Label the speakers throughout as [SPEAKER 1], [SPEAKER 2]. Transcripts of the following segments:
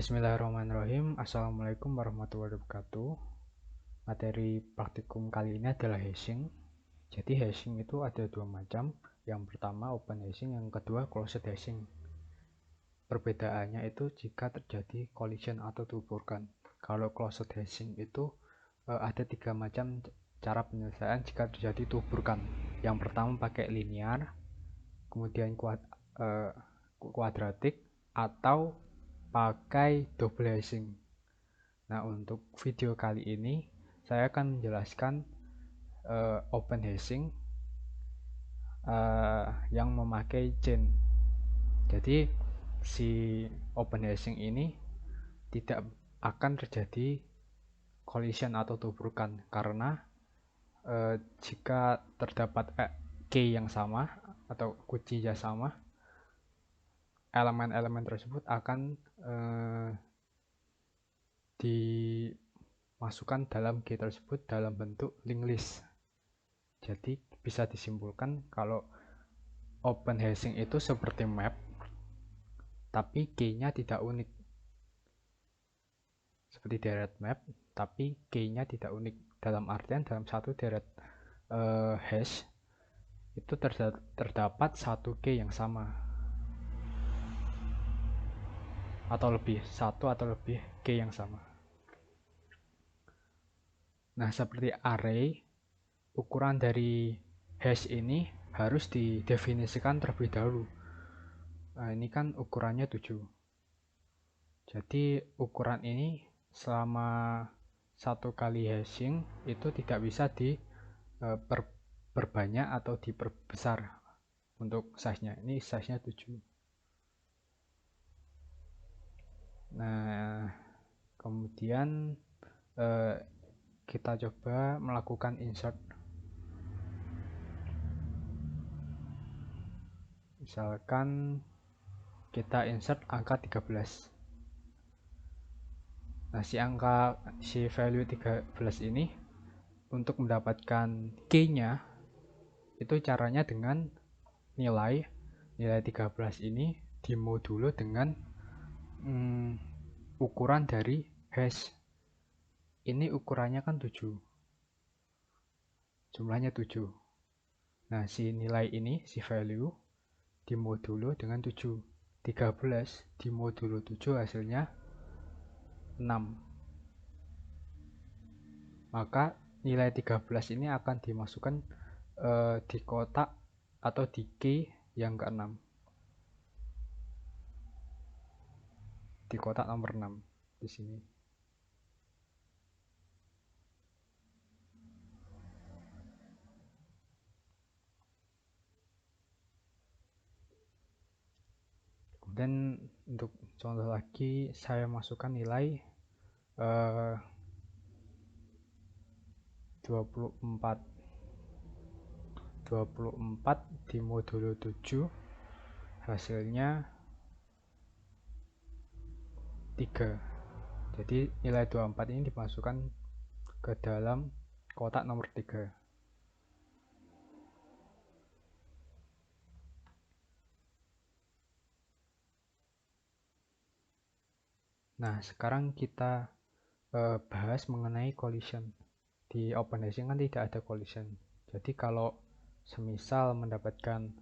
[SPEAKER 1] Bismillahirrahmanirrahim. Assalamualaikum warahmatullahi wabarakatuh. Materi praktikum kali ini adalah hashing. Jadi hashing itu ada dua macam. Yang pertama open hashing, yang kedua closed hashing. Perbedaannya itu jika terjadi collision atau tuburkan. Kalau closed hashing itu ada tiga macam cara penyelesaian jika terjadi tuburkan. Yang pertama pakai linear, kemudian kuadratik, atau pakai double hashing. Nah, untuk video kali ini saya akan menjelaskan open hashing yang memakai chain. Jadi si open hashing ini tidak akan terjadi collision atau tuburkan karena jika terdapat key yang sama atau kunci yang sama, elemen-elemen tersebut akan dimasukkan dalam key tersebut dalam bentuk linked list. Jadi bisa disimpulkan kalau open hashing itu seperti map, tapi key-nya tidak unik. Seperti deret map, tapi key-nya tidak unik. Dalam artian dalam satu deret hash itu terdapat satu key yang sama, atau lebih, satu atau lebih key yang sama. Nah, seperti array, ukuran dari hash ini harus didefinisikan terlebih dahulu. Nah, ini kan ukurannya 7. Jadi ukuran ini selama satu kali hashing itu tidak bisa diperbanyak atau diperbesar untuk size-nya. Ini size-nya 7. Nah, kemudian kita coba melakukan insert. Misalkan kita insert angka 13. Nah, si value 13 ini untuk mendapatkan key-nya itu caranya dengan nilai 13 ini dimodulo dengan ukuran dari hash. Ini ukurannya kan 7. Jumlahnya 7. Nah, si nilai ini, si value dimodulo dengan 7. 13 dimodulo 7 hasilnya 6. Maka nilai 13 ini akan dimasukkan di kotak atau di key yang ke-6. Di kotak nomor 6 di sini. Kemudian untuk contoh lagi saya masukkan nilai 24 dimodulo 7 hasilnya 3. Jadi nilai 24 ini dimasukkan ke dalam kotak nomor 3. Nah, sekarang kita bahas mengenai collision. Di open hashing kan tidak ada collision. Jadi kalau semisal mendapatkan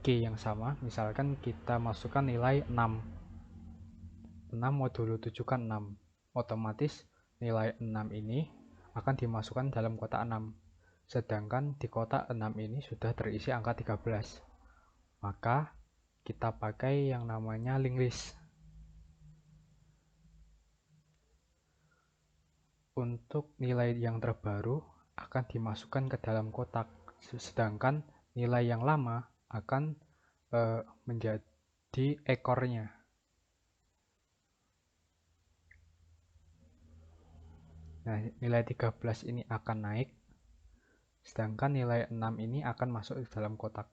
[SPEAKER 1] key yang sama, misalkan kita masukkan nilai 6. 6 modulo 7 kan 6. Otomatis nilai 6 ini akan dimasukkan dalam kotak 6. Sedangkan di kotak 6 ini sudah terisi angka 13. Maka kita pakai yang namanya linked list. Untuk nilai yang terbaru akan dimasukkan ke dalam kotak, sedangkan nilai yang lama akan menjadi ekornya. Nah, nilai 13 ini akan naik, sedangkan nilai 6 ini akan masuk ke dalam kotak.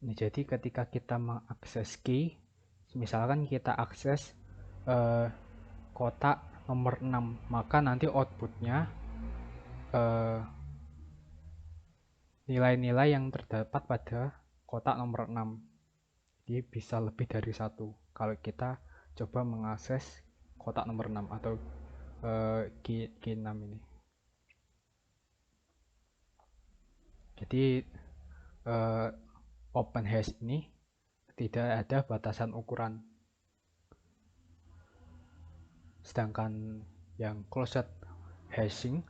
[SPEAKER 1] Nah, jadi ketika kita mengakses key, Misalkan kita akses kotak nomor 6, maka nanti outputnya nilai-nilai yang terdapat pada kotak nomor 6. Jadi bisa lebih dari satu kalau kita coba mengakses kotak nomor 6 atau G6 ini. Jadi open hash ini tidak ada batasan ukuran, sedangkan yang closed hashing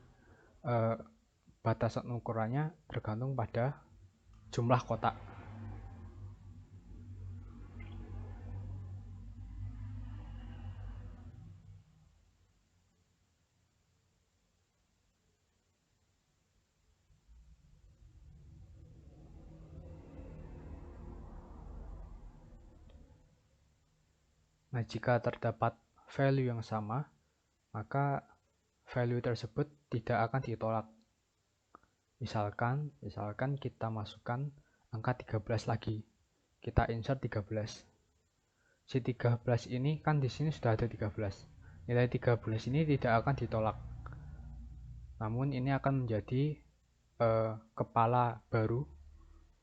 [SPEAKER 1] batasan ukurannya tergantung pada jumlah kotak. Nah, jika terdapat value yang sama, maka value tersebut tidak akan ditolak. Misalkan kita masukkan angka 13 lagi. Kita insert 13. Si 13 ini kan di sini sudah ada 13. Nilai 13 ini tidak akan ditolak. Namun ini akan menjadi kepala baru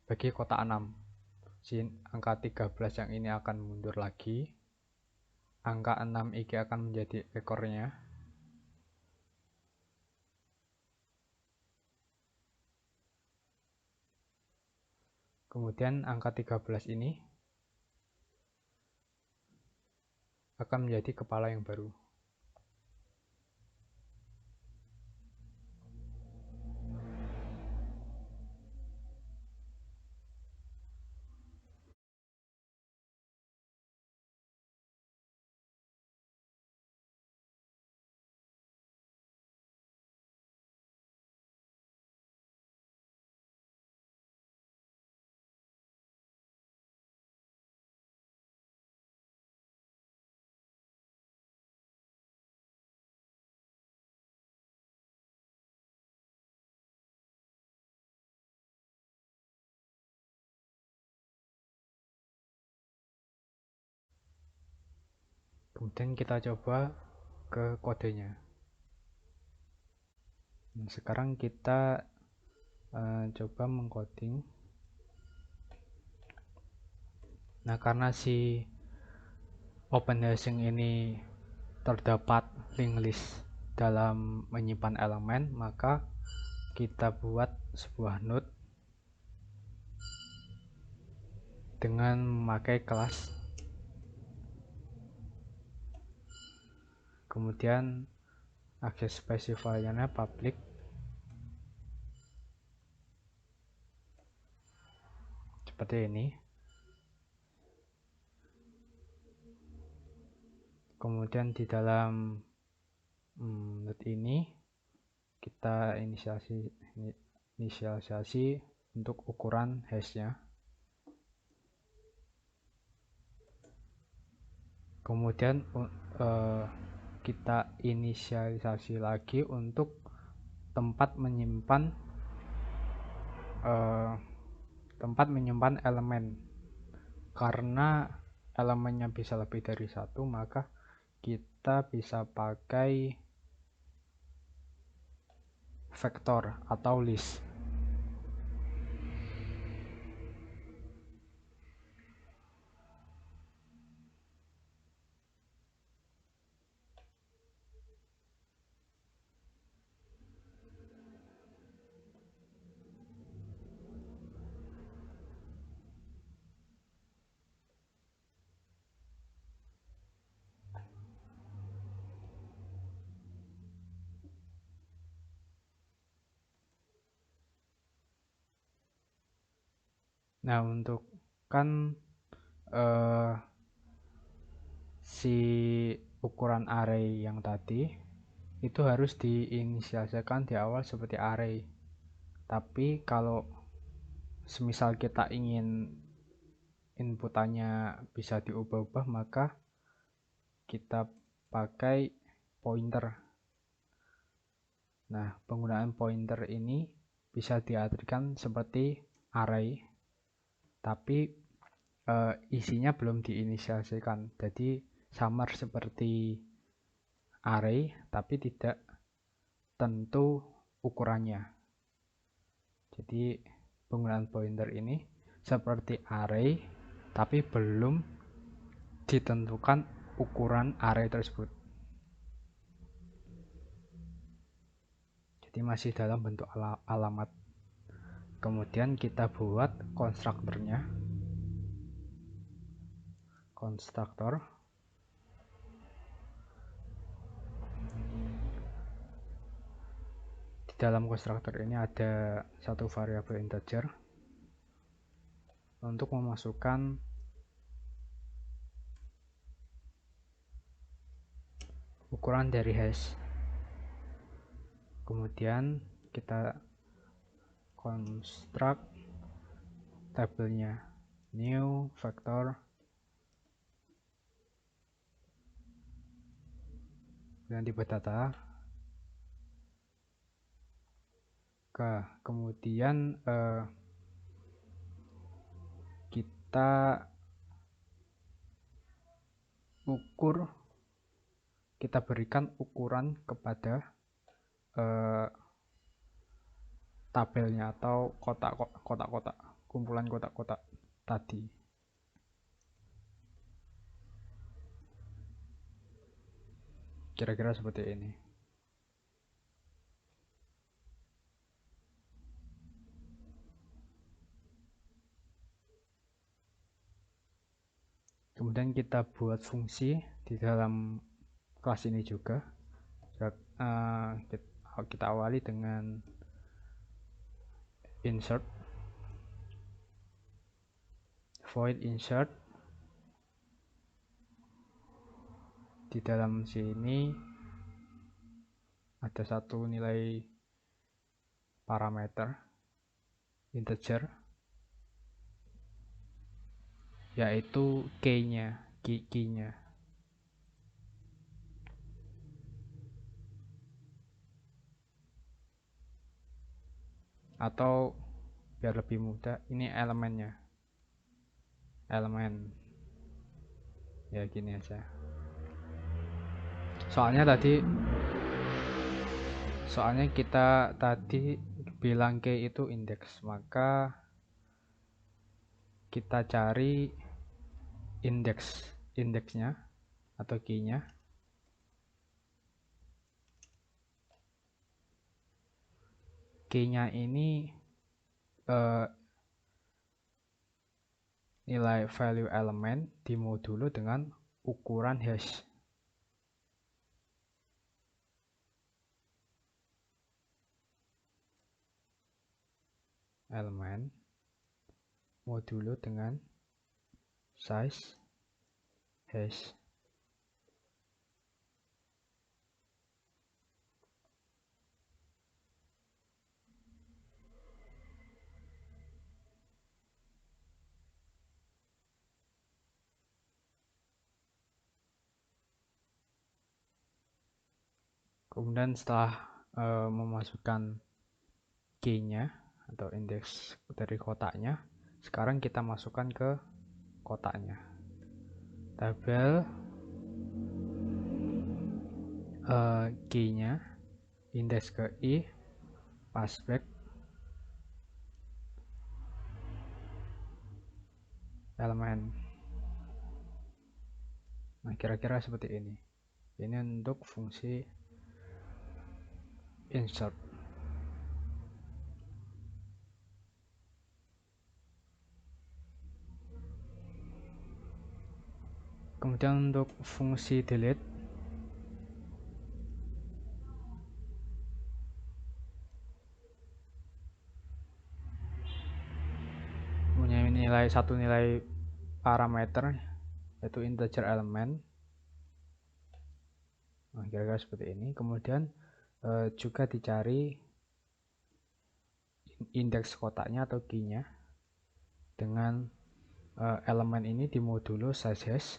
[SPEAKER 1] bagi kotak 6. Si angka 13 yang ini akan mundur lagi. Angka 6 ini akan menjadi ekornya. Kemudian angka 13 ini akan menjadi kepala yang baru. Kemudian kita coba ke kodenya. Nah, sekarang kita coba mengcoding. Nah, karena si open hashing ini terdapat linked list dalam menyimpan elemen, maka kita buat sebuah node dengan memakai kelas. Kemudian access specifier-nya public. Seperti ini. Kemudian di dalam node ini kita inisialisasi untuk ukuran hashnya. Kemudian kita inisialisasi lagi untuk tempat menyimpan elemen. Karena elemennya bisa lebih dari satu, maka kita bisa pakai vektor atau list. Nah, untuk kan si ukuran array yang tadi itu harus diinisialisasikan di awal seperti array. Tapi kalau semisal kita ingin inputannya bisa diubah-ubah, maka kita pakai pointer. Nah, penggunaan pointer ini bisa diartikan seperti array, tapi isinya belum diinisialisasikan, jadi samar seperti array tapi tidak tentu ukurannya. Jadi penggunaan pointer ini seperti array tapi belum ditentukan ukuran array tersebut. Jadi masih dalam bentuk alamat. Kemudian kita buat konstruktornya. Konstruktor. Di dalam konstruktor ini ada satu variabel integer untuk memasukkan ukuran dari hash. Kemudian kita construct tabelnya new vector, dan tipe data. Kemudian kita berikan ukuran kepada tabelnya atau kotak-kotak, kumpulan kotak-kotak tadi. Kira-kira seperti ini. Kemudian kita buat fungsi di dalam kelas ini juga. Kita awali dengan insert, void insert. Di dalam sini ada satu nilai parameter integer, yaitu key-nya. Atau biar lebih mudah, ini elemennya. Elemen. Ya gini aja. Soalnya kita tadi bilang key itu indeks, maka kita cari indeksnya atau key-nya. Key-nya ini nilai value elemen dimodulo dengan ukuran hash. Elemen modulo dengan size hash. Kemudian setelah memasukkan key-nya atau indeks dari kotaknya, sekarang kita masukkan ke kotaknya. Tabel key-nya, indeks ke i, passback, elemen. Nah, kira-kira seperti ini. Ini untuk fungsi insert. Kemudian untuk fungsi delete, punya satu nilai parameter, yaitu integer elemen. Nah, kira-kira seperti ini. Kemudian juga dicari indeks kotaknya atau key-nya dengan elemen ini dimodulo size hash.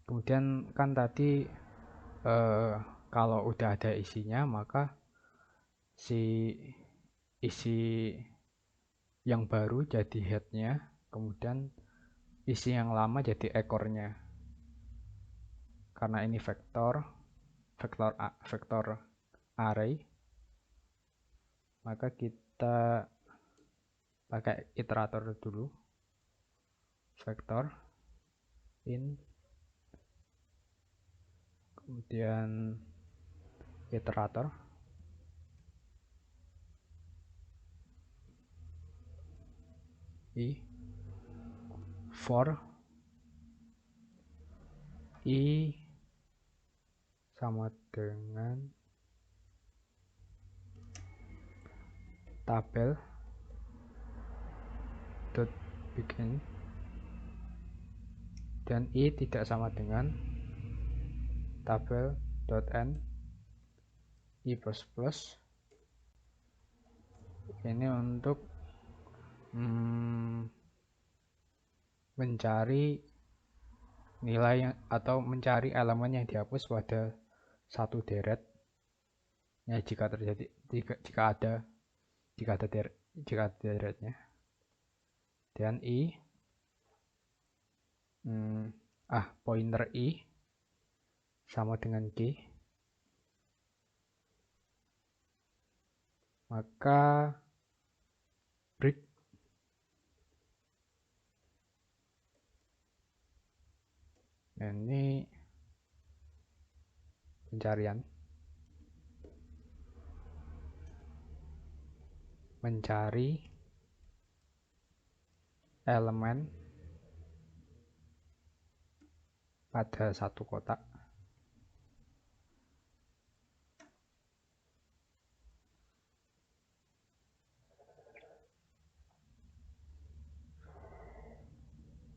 [SPEAKER 1] Kemudian kan tadi kalau udah ada isinya, maka si isi yang baru jadi headnya, kemudian isi yang lama jadi ekornya. Karena ini vektor array, maka kita pakai iterator dulu, vektor in, kemudian iterator i for i sama dengan tabel dot begin, dan i tidak sama dengan tabel dot end i plus plus. Ini untuk mencari nilai atau mencari elemen yang dihapus pada satu deret ya, jika ada deretnya. Dan pointer i sama dengan g, maka break ini pencarian, mencari elemen pada satu kotak.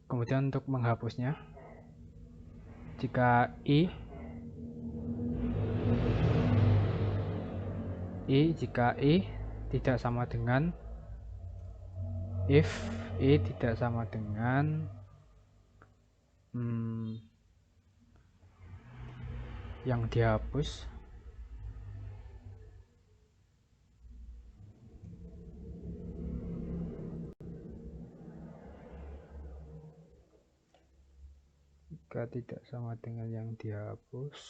[SPEAKER 1] Kemudian untuk menghapusnya, jika i tidak sama dengan, if i tidak sama dengan yang dihapus, jika tidak sama dengan yang dihapus,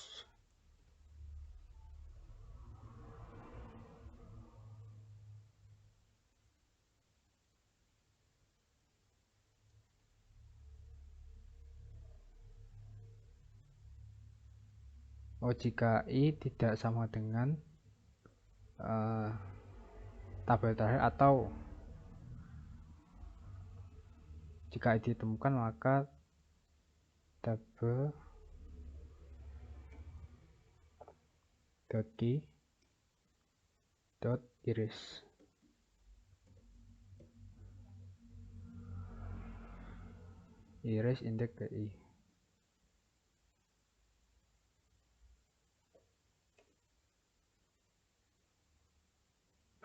[SPEAKER 1] jika i tidak sama dengan tabel terakhir, atau jika i ditemukan maka tabel dot key dot erase indeks ke i.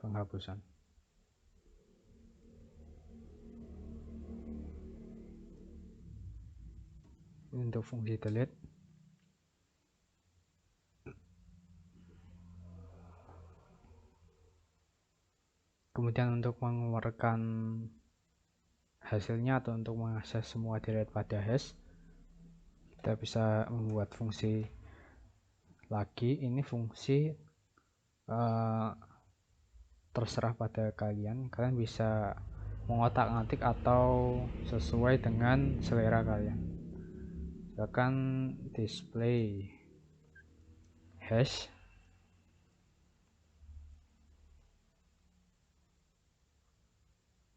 [SPEAKER 1] Penghapusan. Untuk fungsi delete, kemudian untuk mengeluarkan hasilnya atau untuk mengakses semua deret pada hash, kita bisa membuat fungsi lagi. Ini fungsi terserah pada kalian bisa mengotak-atik atau sesuai dengan selera kalian. Misalkan display hash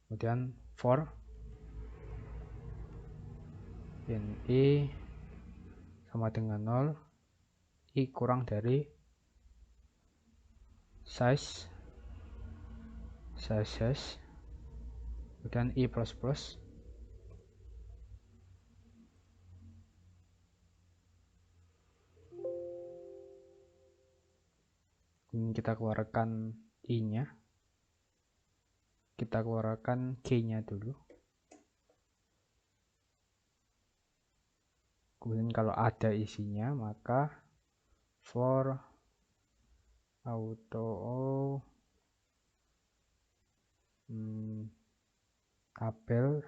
[SPEAKER 1] kemudian for in i sama dengan 0, i kurang dari size hash, kemudian i plus plus, kita keluarkan i nya, kita keluarkan k nya dulu. Kemudian kalau ada isinya maka for auto tabel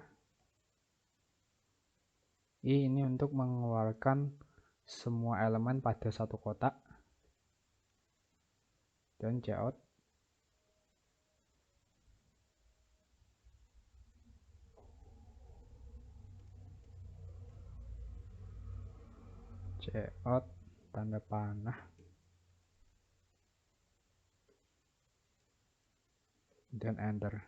[SPEAKER 1] I ini untuk mengeluarkan semua elemen pada satu kotak, dan cout tanda panah dan enter.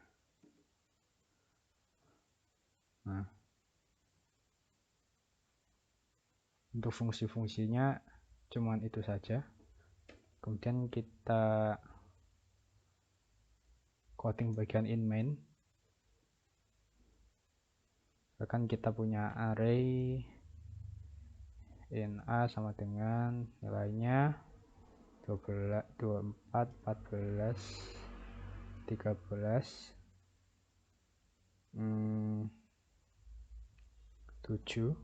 [SPEAKER 1] Nah, untuk fungsi-fungsinya cuman itu saja. Kemudian kita coding bagian in main. Misalkan kita punya array in A sama dengan nilainya 12, 24, 14, 13, 7,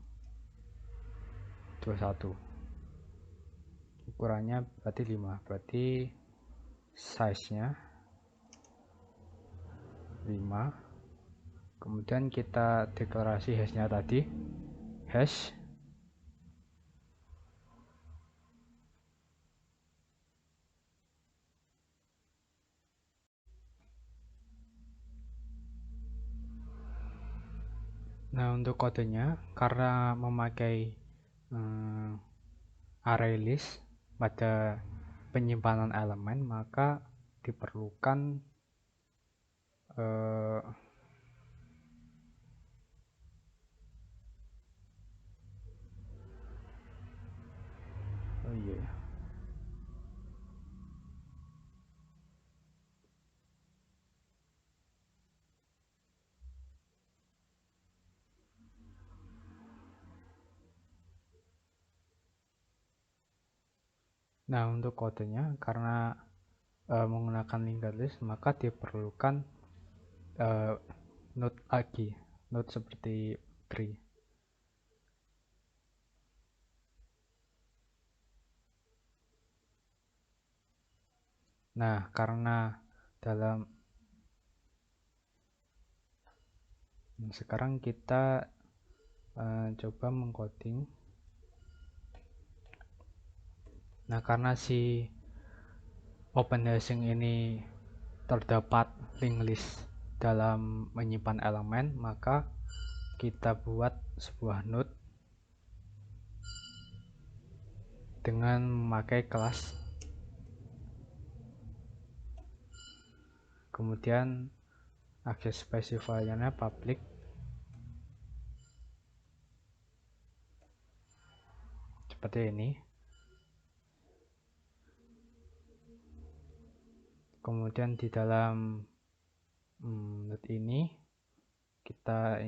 [SPEAKER 1] 21. Ukurannya berarti 5, berarti size-nya 5. Kemudian kita deklarasi hash-nya tadi, hash Nah, untuk kodenya karena memakai array list pada penyimpanan elemen, maka diperlukan Nah, untuk kodenya karena menggunakan linked list, maka diperlukan node lagi, node seperti tree. Nah, karena sekarang kita coba mengcoding. Nah, karena si open hashing ini terdapat linked list dalam menyimpan elemen, maka kita buat sebuah node dengan memakai kelas, kemudian access specifier-nya public, seperti ini. Kemudian di dalam node ini kita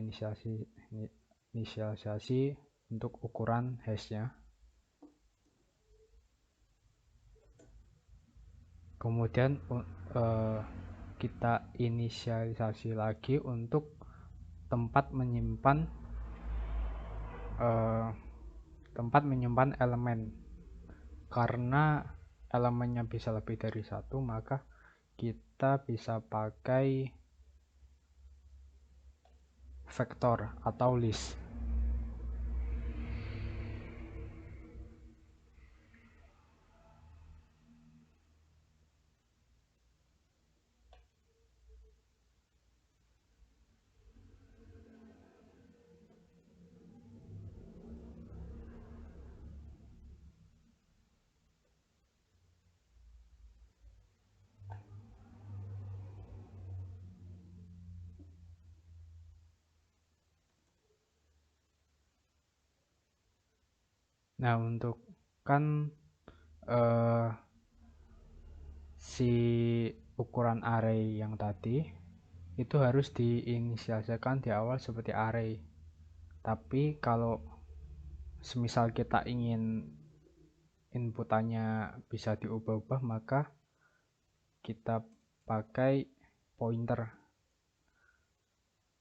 [SPEAKER 1] inisialisasi untuk ukuran hash-nya. Kemudian kita inisialisasi lagi untuk tempat menyimpan elemen. Karena elemennya bisa lebih dari satu, maka kita bisa pakai vektor atau list. Nah, untuk si ukuran array yang tadi itu harus diinisialisasikan di awal seperti array. Tapi kalau semisal kita ingin inputannya bisa diubah-ubah, maka kita pakai pointer.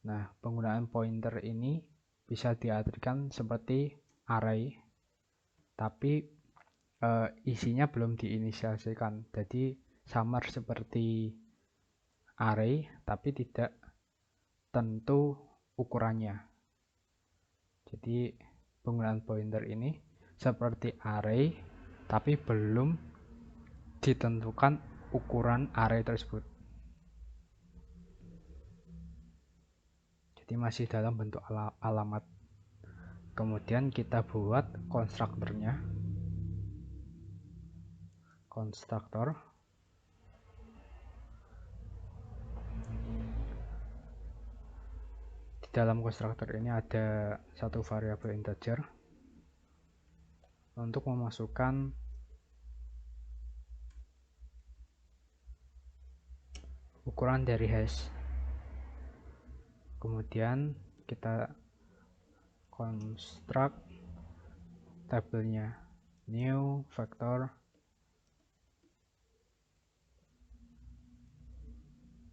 [SPEAKER 1] Nah, penggunaan pointer ini bisa diartikan seperti array, tapi isinya belum diinisialisasikan. Jadi samar seperti array, tapi tidak tentu ukurannya. Jadi penggunaan pointer ini seperti array, tapi belum ditentukan ukuran array tersebut. Jadi masih dalam bentuk alamat. Kemudian kita buat konstruktornya. Konstruktor. Di dalam konstruktor ini ada satu variabel integer untuk memasukkan ukuran dari hash. Kemudian kita construct tabelnya new vector,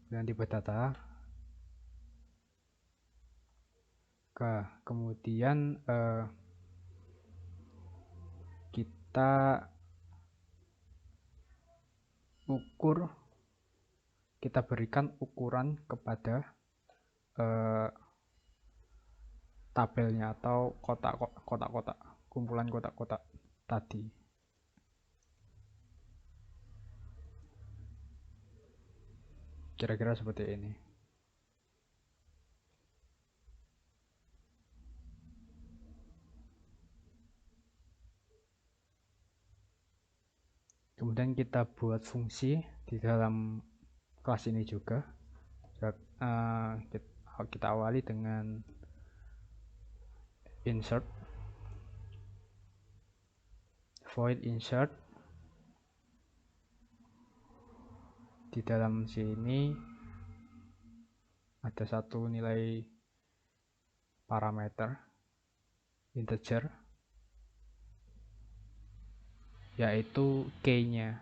[SPEAKER 1] dan tipe data. Kemudian kita berikan ukuran kepada tabelnya atau kotak-kotak, kumpulan kotak-kotak tadi. Kira-kira seperti ini. Kemudian kita buat fungsi di dalam kelas ini juga. Kita awali dengan insert, void insert. Di dalam sini ada satu nilai parameter integer, yaitu key-nya.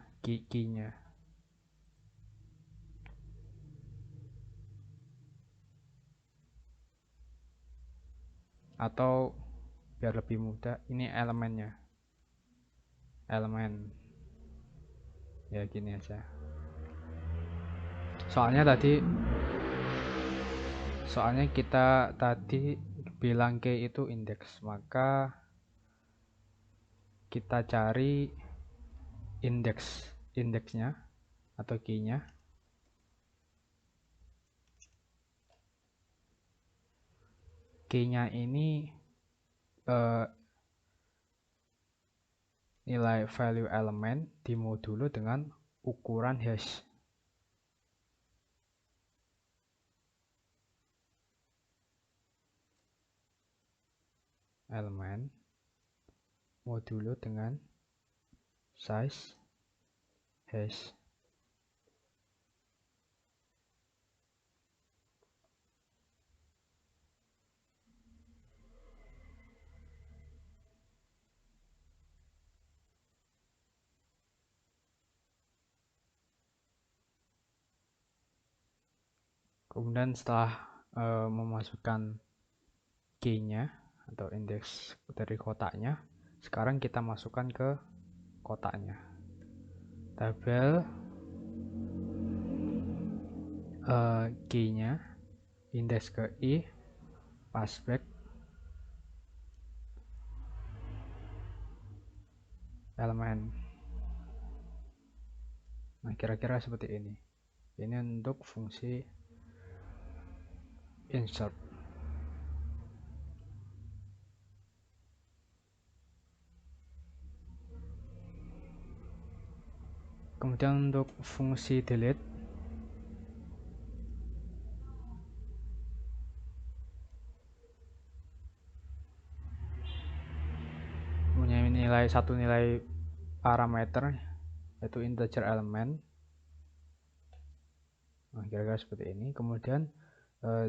[SPEAKER 1] Atau biar lebih mudah, ini elemennya. Elemen. Ya gini aja. Soalnya kita tadi bilang key itu indeks, maka kita cari indeksnya atau key-nya. Key-nya ini nilai value elemen dimodulo dengan ukuran hash. Elemen modulo dengan size hash. Kemudian setelah memasukkan key-nya atau indeks dari kotaknya, sekarang kita masukkan ke kotaknya. Tabel key-nya, indeks ke i, passback, elemen. Nah, kira-kira seperti ini. Ini untuk fungsi insert. Kemudian untuk fungsi delete, punya satu nilai parameter, yaitu integer element. Nah, kira-kira seperti ini. Kemudian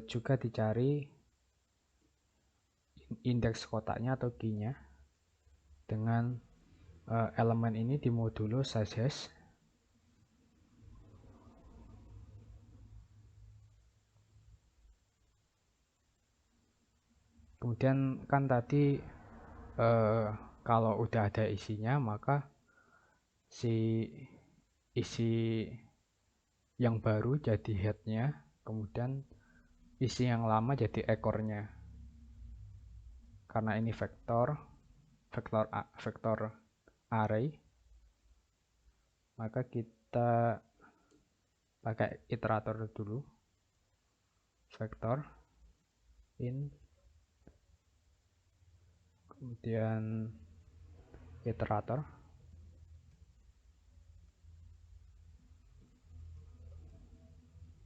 [SPEAKER 1] juga dicari indeks kotaknya atau key-nya dengan elemen ini dimodulo size hash. Kemudian kan tadi kalau udah ada isinya, maka si isi yang baru jadi headnya, kemudian isi yang lama jadi ekornya. Karena ini vektor array, maka kita pakai iterator dulu. Vektor in, kemudian iterator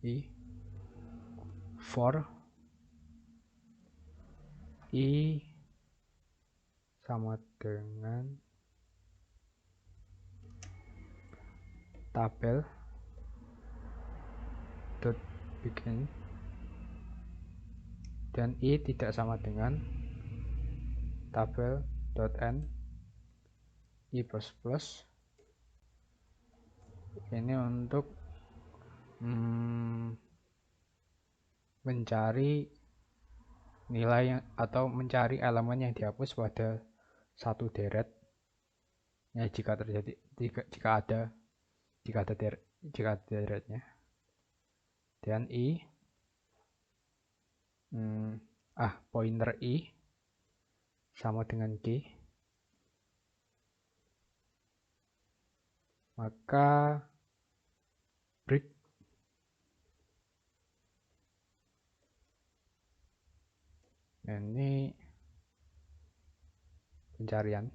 [SPEAKER 1] i for i sama dengan tabel dot begin, dan i tidak sama dengan tabel dot end i plus plus. Ini untuk mencari nilai atau mencari elemen yang dihapus pada satu deret ya, jika ada deretnya. Dan pointer i sama dengan g, maka break ini pencarian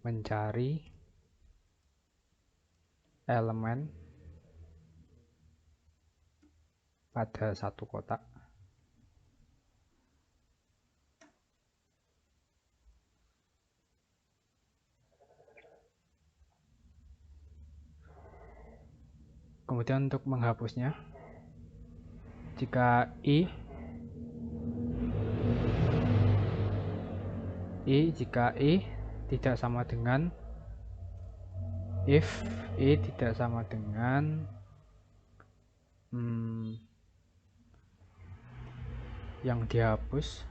[SPEAKER 1] mencari elemen pada satu kotak. Kemudian untuk menghapusnya, jika jika tidak sama dengan, if tidak sama dengan yang dihapus,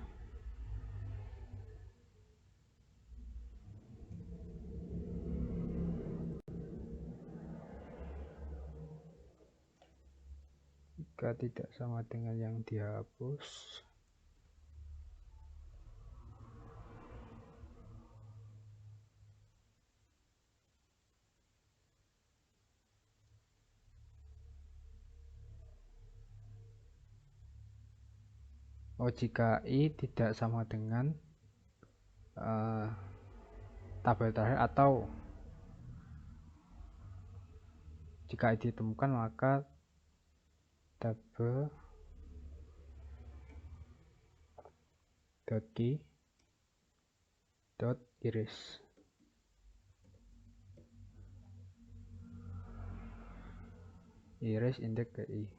[SPEAKER 1] jika tidak sama dengan yang dihapus, jika tidak sama dengan tabel terakhir, atau jika ditemukan maka tabel dot key dot erase. Erase indeks ke i.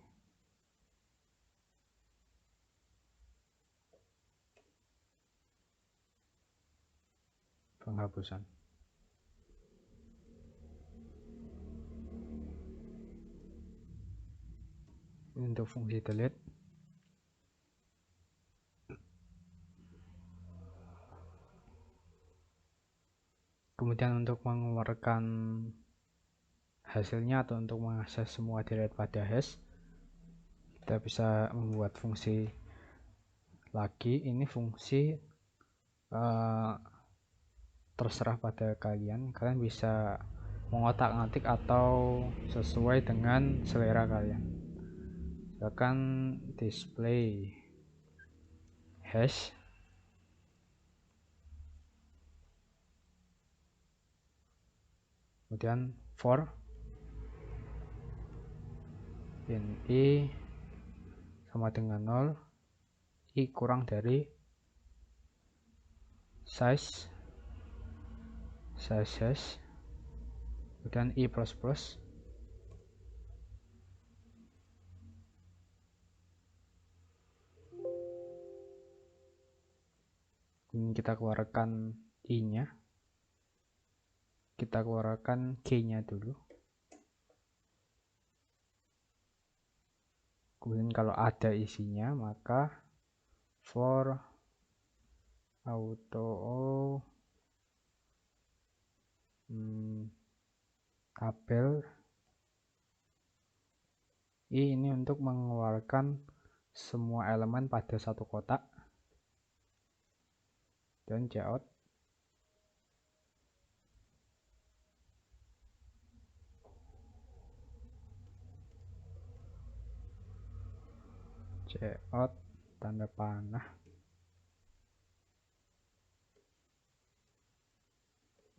[SPEAKER 1] Penghapusan. Untuk fungsi delete, kemudian untuk mengeluarkan hasilnya atau untuk mengakses semua deret pada hash, kita bisa membuat fungsi lagi. Ini fungsi terserah pada kalian bisa mengotak-ngatik atau sesuai dengan selera kalian. Misalkan display hash kemudian for in i sama dengan 0, i kurang dari size hash, kemudian i plus plus, kita keluarkan i nya, kita keluarkan g nya dulu. Kemudian kalau ada isinya maka for auto tabel ini untuk mengeluarkan semua elemen pada satu kotak, dan cout tanda panah,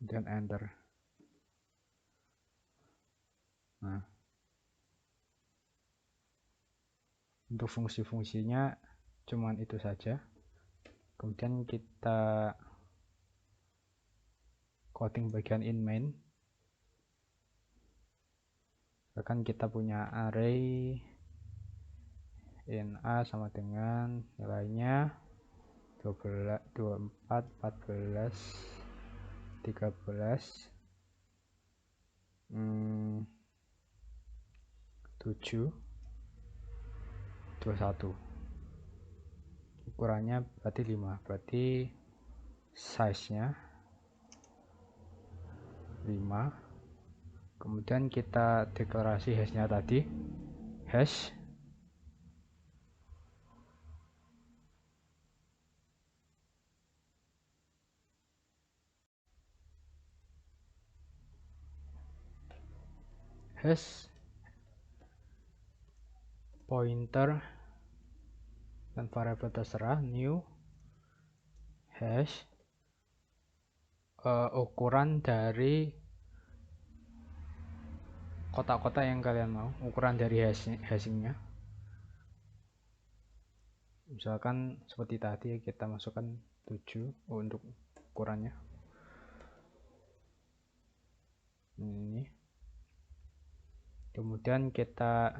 [SPEAKER 1] dan enter. Nah, untuk fungsi-fungsinya cuman itu saja. Kemudian kita coding bagian in main. Misalkan kita punya array in A sama dengan nilainya 12, 24, 14, 13, 7, 21. Ukurannya berarti 5, berarti size-nya 5. Kemudian kita deklarasi hash-nya tadi, hash pointer dan variabel terserah new hash ukuran dari kotak-kotak yang kalian mau, ukuran dari hashingnya. Misalkan seperti tadi kita masukkan 7 untuk ukurannya. Ini. Kemudian kita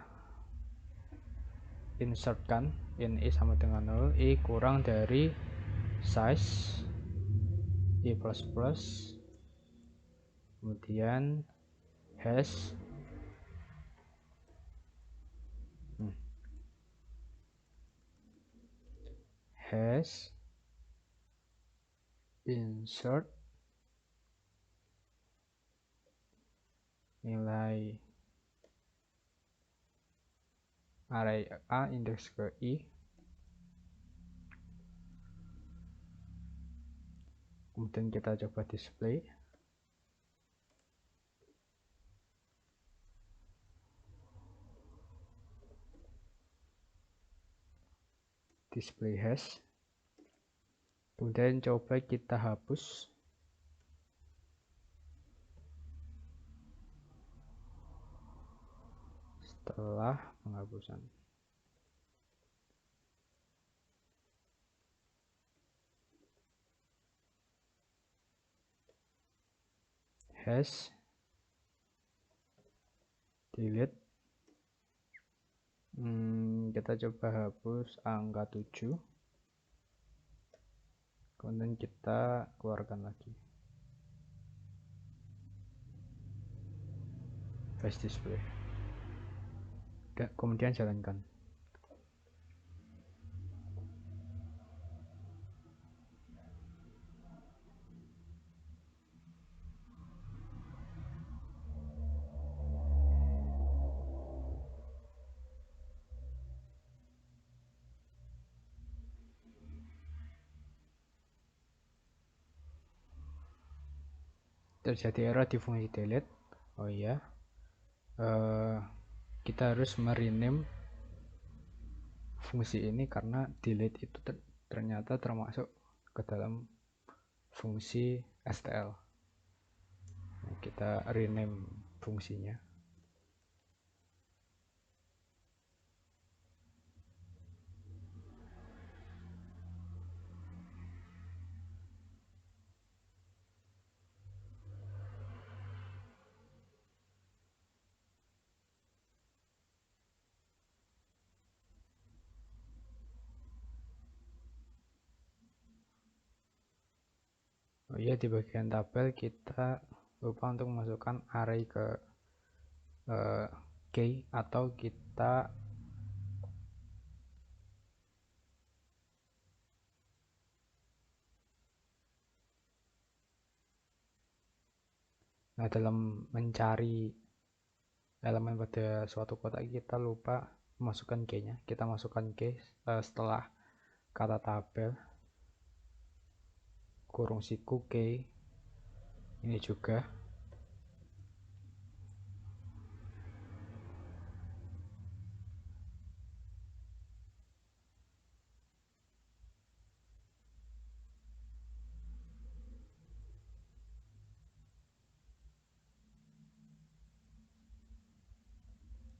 [SPEAKER 1] insertkan in i sama dengan 0, i kurang dari size i plus plus, kemudian hash insert nilai array A indeks ke i, kemudian kita coba display hash, kemudian coba kita hapus. Setelah penghapusan, hash delete, kita coba hapus angka 7, kemudian kita keluarkan lagi hash display, kemudian jalankan. Terjadi error di fungsi delete. Oh iya, kita harus merename fungsi ini karena delete itu ternyata termasuk ke dalam fungsi STL. Nah, kita rename fungsinya. Oh iya, di bagian tabel kita lupa untuk memasukkan array ke key, atau kita dalam mencari elemen pada suatu kotak, kita lupa masukkan key-nya. Kita masukkan key setelah kata tabel kurung siku key ini juga.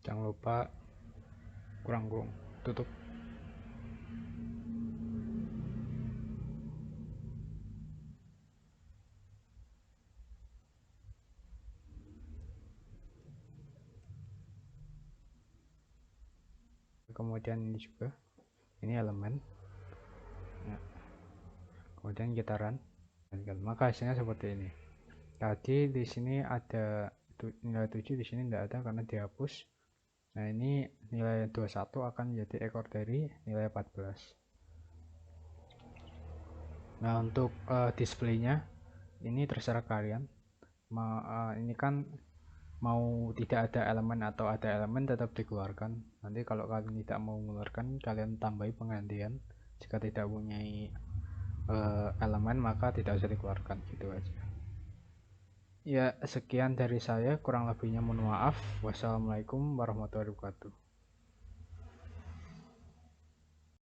[SPEAKER 1] Jangan lupa kurung tutup. Kemudian ini juga, ini elemen. Nah, kemudian kita run, maka hasilnya seperti ini. Tadi di sini ada nilai 7, di sini tidak ada karena dihapus. Nah, ini nilai 21 akan menjadi ekor dari nilai 14. Nah, untuk displaynya ini terserah kalian. Ini kan mau tidak ada elemen atau ada elemen tetap dikeluarkan. Nanti kalau kalian tidak mau mengeluarkan, kalian tambahi penggantian. Jika tidak punya elemen maka tidak usah dikeluarkan, gitu aja. Ya, sekian dari saya, kurang lebihnya mohon maaf. Wassalamualaikum warahmatullahi wabarakatuh.